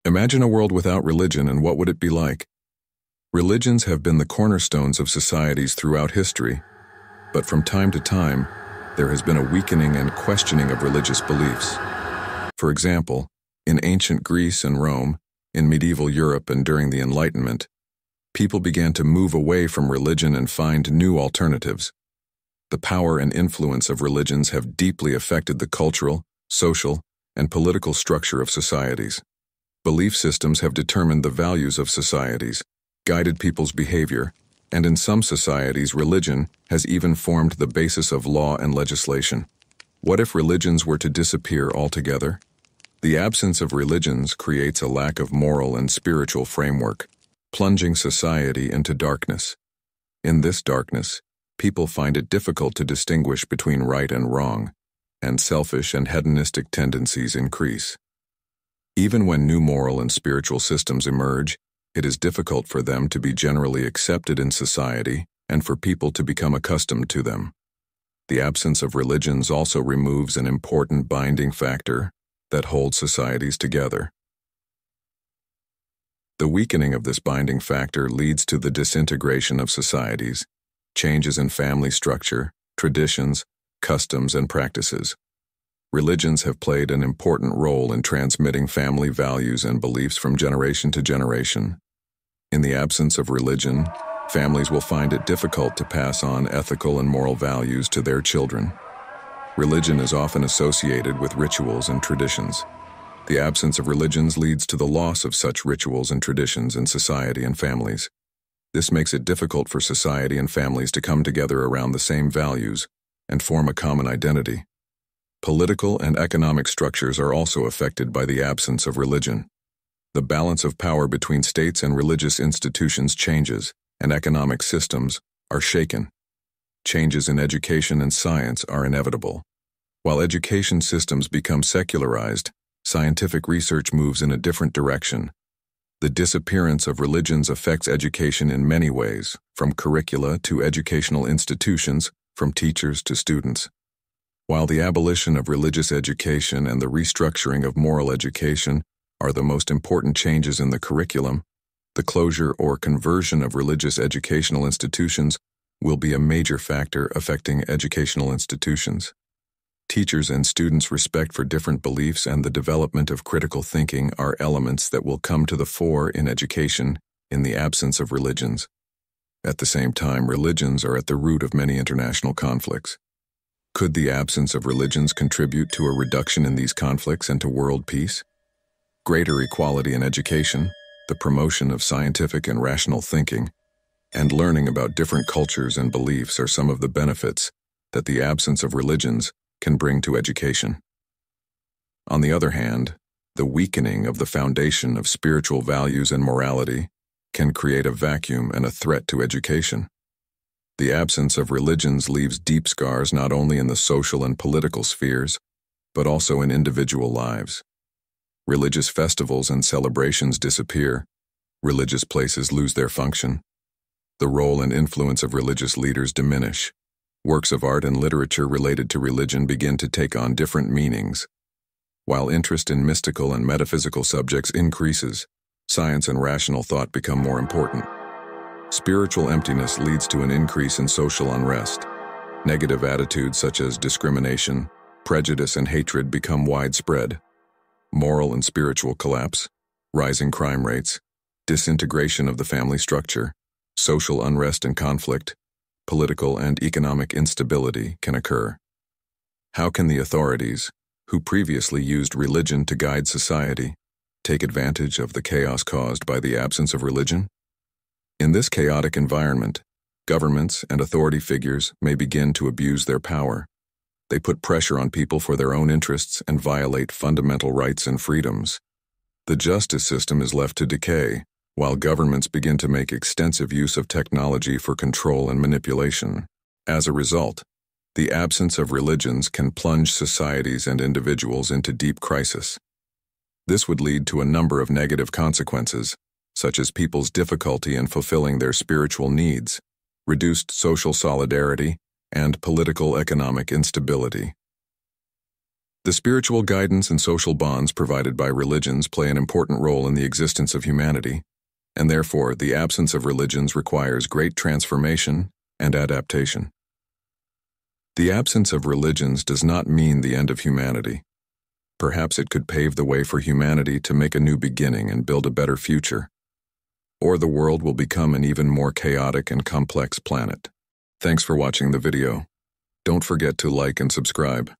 Imagine a world without religion, and what would it be like? Religions have been the cornerstones of societies throughout history, but from time to time, there has been a weakening and questioning of religious beliefs. For example, in ancient Greece and Rome, in medieval Europe and during the Enlightenment, people began to move away from religion and find new alternatives. The power and influence of religions have deeply affected the cultural, social, and political structure of societies. Belief systems have determined the values of societies, guided people's behavior, and in some societies, religion has even formed the basis of law and legislation. What if religions were to disappear altogether? The absence of religions creates a lack of moral and spiritual framework, plunging society into darkness. In this darkness, people find it difficult to distinguish between right and wrong, and selfish and hedonistic tendencies increase. Even when new moral and spiritual systems emerge, it is difficult for them to be generally accepted in society and for people to become accustomed to them. The absence of religions also removes an important binding factor that holds societies together. The weakening of this binding factor leads to the disintegration of societies, changes in family structure, traditions, customs, and practices. Religions have played an important role in transmitting family values and beliefs from generation to generation. In the absence of religion, families will find it difficult to pass on ethical and moral values to their children. Religion is often associated with rituals and traditions. The absence of religions leads to the loss of such rituals and traditions in society and families. This makes it difficult for society and families to come together around the same values and form a common identity. Political and economic structures are also affected by the absence of religion. The balance of power between states and religious institutions changes, and economic systems are shaken. Changes in education and science are inevitable. While education systems become secularized, scientific research moves in a different direction. The disappearance of religions affects education in many ways, from curricula to educational institutions, from teachers to students. While the abolition of religious education and the restructuring of moral education are the most important changes in the curriculum, the closure or conversion of religious educational institutions will be a major factor affecting educational institutions. Teachers' and students' respect for different beliefs and the development of critical thinking are elements that will come to the fore in education in the absence of religions. At the same time, religions are at the root of many international conflicts. Could the absence of religions contribute to a reduction in these conflicts and to world peace? Greater equality in education, the promotion of scientific and rational thinking, and learning about different cultures and beliefs are some of the benefits that the absence of religions can bring to education. On the other hand, the weakening of the foundation of spiritual values and morality can create a vacuum and a threat to education. The absence of religions leaves deep scars not only in the social and political spheres, but also in individual lives. Religious festivals and celebrations disappear. Religious places lose their function. The role and influence of religious leaders diminish. Works of art and literature related to religion begin to take on different meanings. While interest in mystical and metaphysical subjects increases, science and rational thought become more important. Spiritual emptiness leads to an increase in social unrest. Negative attitudes such as discrimination, prejudice, and hatred become widespread. Moral and spiritual collapse, rising crime rates, disintegration of the family structure, social unrest and conflict, political and economic instability can occur. How can the authorities, who previously used religion to guide society, take advantage of the chaos caused by the absence of religion? In this chaotic environment, governments and authority figures may begin to abuse their power. They put pressure on people for their own interests and violate fundamental rights and freedoms. The justice system is left to decay, while governments begin to make extensive use of technology for control and manipulation. As a result, the absence of religions can plunge societies and individuals into deep crisis. This would lead to a number of negative consequences, such as people's difficulty in fulfilling their spiritual needs, reduced social solidarity, and political economic instability. The spiritual guidance and social bonds provided by religions play an important role in the existence of humanity, and therefore the absence of religions requires great transformation and adaptation. The absence of religions does not mean the end of humanity. Perhaps it could pave the way for humanity to make a new beginning and build a better future. Or the world will become an even more chaotic and complex planet. Thanks for watching the video. Don't forget to like and subscribe.